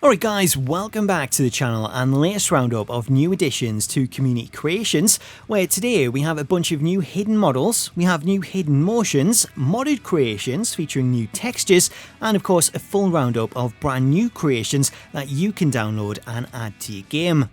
Alright guys, welcome back to the channel and the latest roundup of new additions to community creations, where today we have a bunch of new hidden models, we have new hidden motions, modded creations featuring new textures, and of course a full roundup of brand new creations that you can download and add to your game.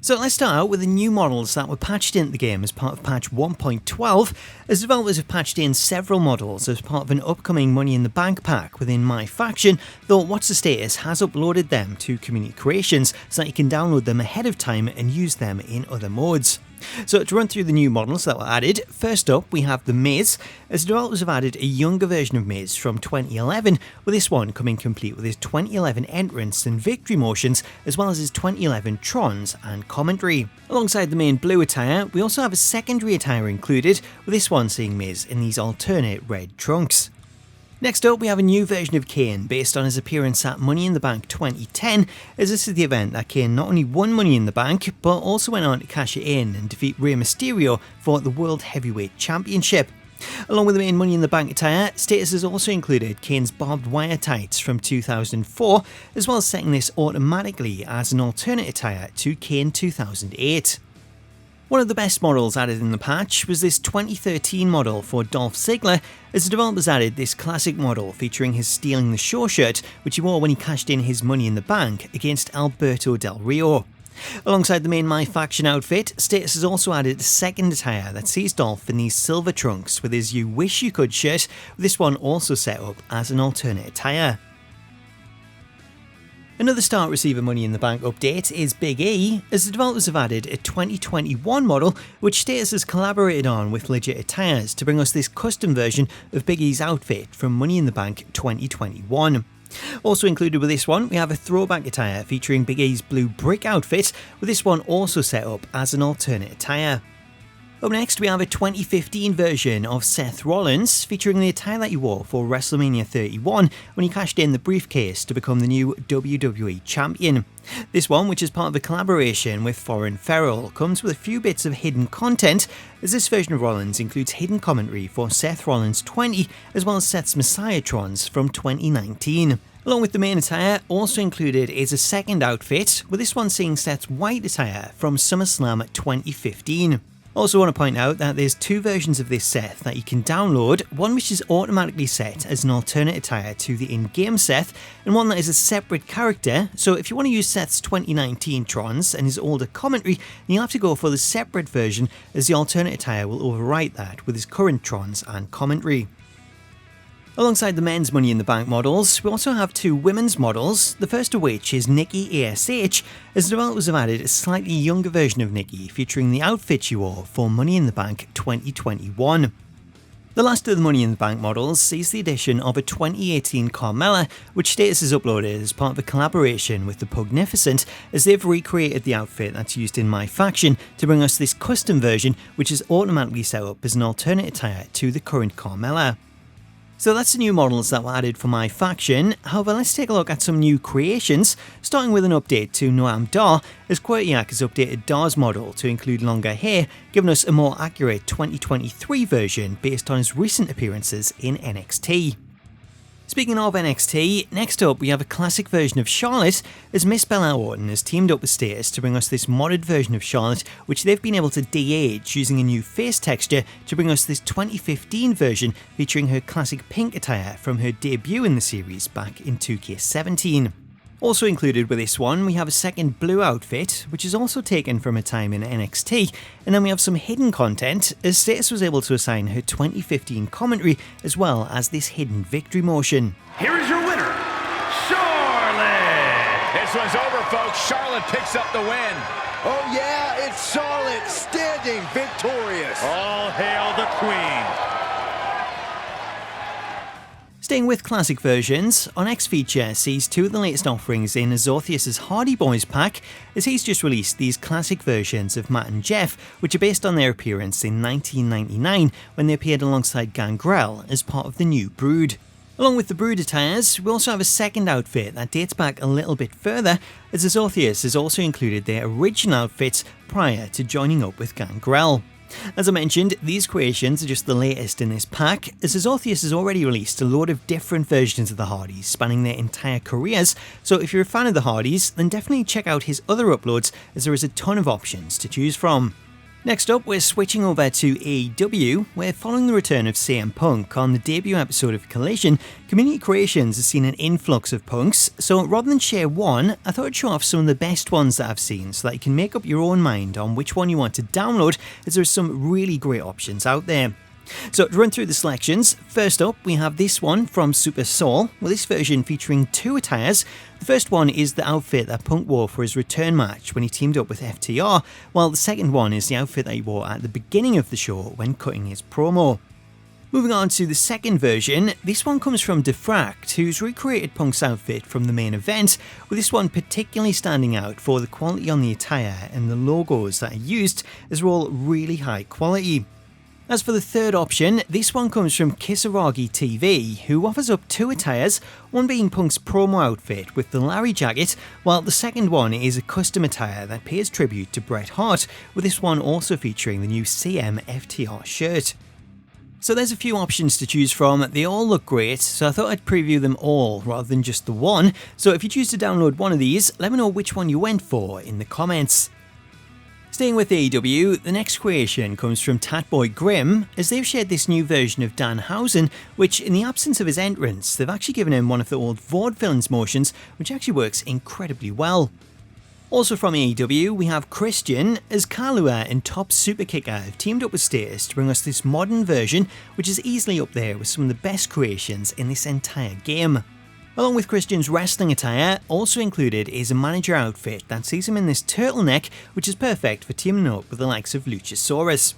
So let's start out with the new models that were patched into the game as part of patch 1.12, as developers have patched in several models as part of an upcoming Money in the Bank pack within MyFaction, though WhatsTheStatus has uploaded them to community creations so that you can download them ahead of time and use them in other modes. So to run through the new models that were added, first up we have the Miz, as developers have added a younger version of Miz from 2011, with this one coming complete with his 2011 entrance and victory motions, as well as his 2011 trons and commentary. Alongside the main blue attire, we also have a secondary attire included, with this one seeing Miz in these alternate red trunks. Next up we have a new version of Kane based on his appearance at Money in the Bank 2010, as this is the event that Kane not only won Money in the Bank but also went on to cash it in and defeat Rey Mysterio for the World Heavyweight Championship. Along with the main Money in the Bank attire, Status has also included Kane's barbed wire tights from 2004, as well as setting this automatically as an alternate attire to Kane 2008. One of the best models added in the patch was this 2013 model for Dolph Ziggler, as the developers added this classic model featuring his Stealing the Show shirt, which he wore when he cashed in his Money in the Bank against Alberto Del Rio. Alongside the main MyFaction outfit, Status has also added a second attire that sees Dolph in these silver trunks with his You Wish You Could shirt, with this one also set up as an alternate attire. Another Start Receiver Money in the Bank update is Big E, as the developers have added a 2021 model which Status has collaborated on with Legit Attires to bring us this custom version of Big E's outfit from Money in the Bank 2021. Also included with this one, we have a throwback attire featuring Big E's blue brick outfit, with this one also set up as an alternate attire. Up next we have a 2015 version of Seth Rollins, featuring the attire that he wore for WrestleMania 31 when he cashed in the briefcase to become the new WWE Champion. This one, which is part of a collaboration with Foreign Feral, comes with a few bits of hidden content, as this version of Rollins includes hidden commentary for Seth Rollins 20, as well as Seth's Messiahtrons from 2019. Along with the main attire, also included is a second outfit, with this one seeing Seth's white attire from SummerSlam 2015. Also want to point out that there's two versions of this Seth that you can download, one which is automatically set as an alternate attire to the in-game Seth, and one that is a separate character, so if you want to use Seth's 2019 trons and his older commentary, then you'll have to go for the separate version, as the alternate attire will overwrite that with his current trons and commentary. Alongside the men's Money in the Bank models, we also have two women's models, the first of which is Nikki A.S.H, as the developers have added a slightly younger version of Nikki featuring the outfit she wore for Money in the Bank 2021. The last of the Money in the Bank models sees the addition of a 2018 Carmella, which Status has uploaded as part of a collaboration with the Pugnificent, as they've recreated the outfit that's used in MyFaction to bring us this custom version, which is automatically set up as an alternate attire to the current Carmella. So that's the new models that were added for MyFaction. However, let's take a look at some new creations, starting with an update to Noam Dar, as qwertiakk has updated Dar's model to include longer hair, giving us a more accurate 2023 version based on his recent appearances in NXT. Speaking of NXT, next up we have a classic version of Charlotte, as Miss Bella Orton has teamed up with Status to bring us this modded version of Charlotte, which they've been able to de-age using a new face texture to bring us this 2015 version featuring her classic pink attire from her debut in the series back in 2K17. Also included with this one, we have a second blue outfit, which is also taken from a time in NXT, and then we have some hidden content, as Status was able to assign her 2015 commentary as well as this hidden victory motion. Here is your winner, Charlotte! This one's over, folks. Charlotte picks up the win. Oh yeah, it's Charlotte standing victorious. All hail the Queen. Staying with classic versions, our next feature sees two of the latest offerings in Azortheus' Hardy Boys pack, as he's just released these classic versions of Matt and Jeff, which are based on their appearance in 1999 when they appeared alongside Gangrel as part of the new Brood. Along with the Brood attires, we also have a second outfit that dates back a little bit further, as Azortheus has also included their original outfits prior to joining up with Gangrel. As I mentioned, these creations are just the latest in this pack, as Orpheus has already released a load of different versions of the Hardys spanning their entire careers, so if you're a fan of the Hardys, then definitely check out his other uploads as there is a ton of options to choose from. Next up, we're switching over to AEW, where following the return of CM Punk on the debut episode of Collision, Community Creations has seen an influx of punks, so rather than share one, I thought I'd show off some of the best ones that I've seen so that you can make up your own mind on which one you want to download, as there's some really great options out there. So to run through the selections, first up we have this one from SuperSaul, with this version featuring two attires. The first one is the outfit that Punk wore for his return match when he teamed up with FTR, while the second one is the outfit that he wore at the beginning of the show when cutting his promo. Moving on to the second version, this one comes from Defract, who's recreated Punk's outfit from the main event, with this one particularly standing out for the quality on the attire and the logos that are used, as they're all really high quality. As for the third option, this one comes from Kisaragi TV, who offers up two attires, one being Punk's promo outfit with the Larry jacket, while the second one is a custom attire that pays tribute to Bret Hart, with this one also featuring the new CM FTR shirt. So there's a few options to choose from, they all look great, so I thought I'd preview them all rather than just the one, so if you choose to download one of these, let me know which one you went for in the comments. Staying with AEW, the next creation comes from Tatboy Grimm, as they've shared this new version of Danhausen, which in the absence of his entrance, they've actually given him one of the old vaudevillains motions, which actually works incredibly well. Also from AEW, we have Christian, as Kalua and Top Superkicker have teamed up with Status to bring us this modern version, which is easily up there with some of the best creations in this entire game. Along with Christian's wrestling attire, also included is a manager outfit that sees him in this turtleneck, which is perfect for teaming up with the likes of Luchasaurus.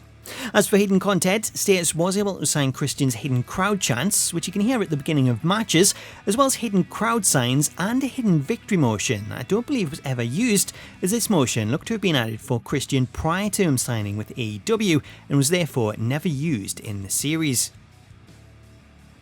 As for hidden content, Status was able to assign Christian's hidden crowd chants, which you can hear at the beginning of matches, as well as hidden crowd signs and a hidden victory motion that I don't believe was ever used, as this motion looked to have been added for Christian prior to him signing with AEW and was therefore never used in the series.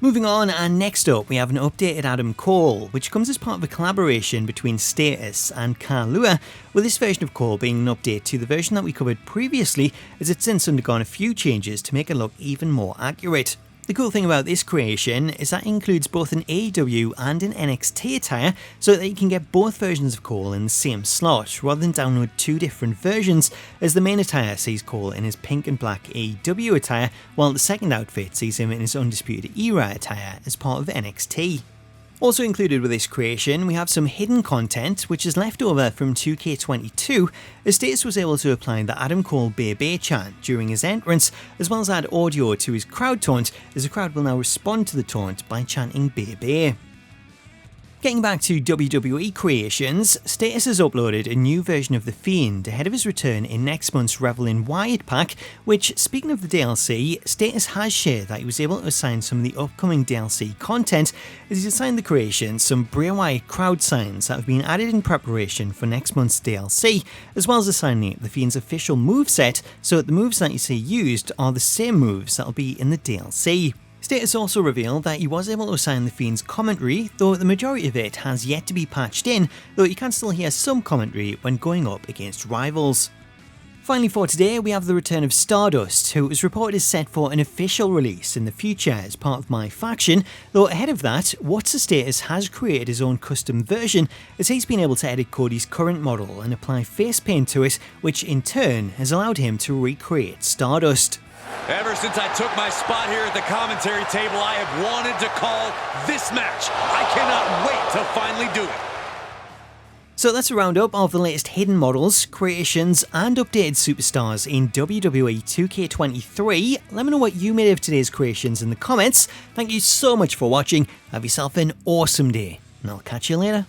Moving on, and next up we have an updated Adam Cole, which comes as part of a collaboration between Status and Kalua, with this version of Cole being an update to the version that we covered previously, as it's since undergone a few changes to make it look even more accurate. The cool thing about this creation is that it includes both an AEW and an NXT attire, so that you can get both versions of Cole in the same slot, rather than download two different versions, as the main attire sees Cole in his pink and black AEW attire, while the second outfit sees him in his Undisputed Era attire as part of NXT. Also included with this creation, we have some hidden content which is left over from 2K22, as Status was able to apply the Adam Cole Bebe chant during his entrance, as well as add audio to his crowd taunt, as the crowd will now respond to the taunt by chanting Bebe. Getting back to WWE creations, Status has uploaded a new version of The Fiend ahead of his return in next month's Revel in Wyatt pack, which, speaking of the DLC, Status has shared that he was able to assign some of the upcoming DLC content, as he's assigned the creation some Bray Wyatt crowd signs that have been added in preparation for next month's DLC, as well as assigning The Fiend's official moveset so that the moves that you see used are the same moves that will be in the DLC. Status also revealed that he was able to assign The Fiend's commentary, though the majority of it has yet to be patched in, though you can still hear some commentary when going up against rivals. Finally for today, we have the return of Stardust, who was reported is set for an official release in the future as part of MyFaction, though ahead of that, WhatsTheStatus has created his own custom version, as he's been able to edit Cody's current model and apply face paint to it, which in turn has allowed him to recreate Stardust. Ever since I took my spot here at the commentary table, I have wanted to call this match. I cannot wait to finally do it. So that's a roundup of the latest hidden models, creations and updated superstars in WWE 2K23. Let me know what you made of today's creations in the comments. Thank you so much for watching. Have yourself an awesome day, and I'll catch you later.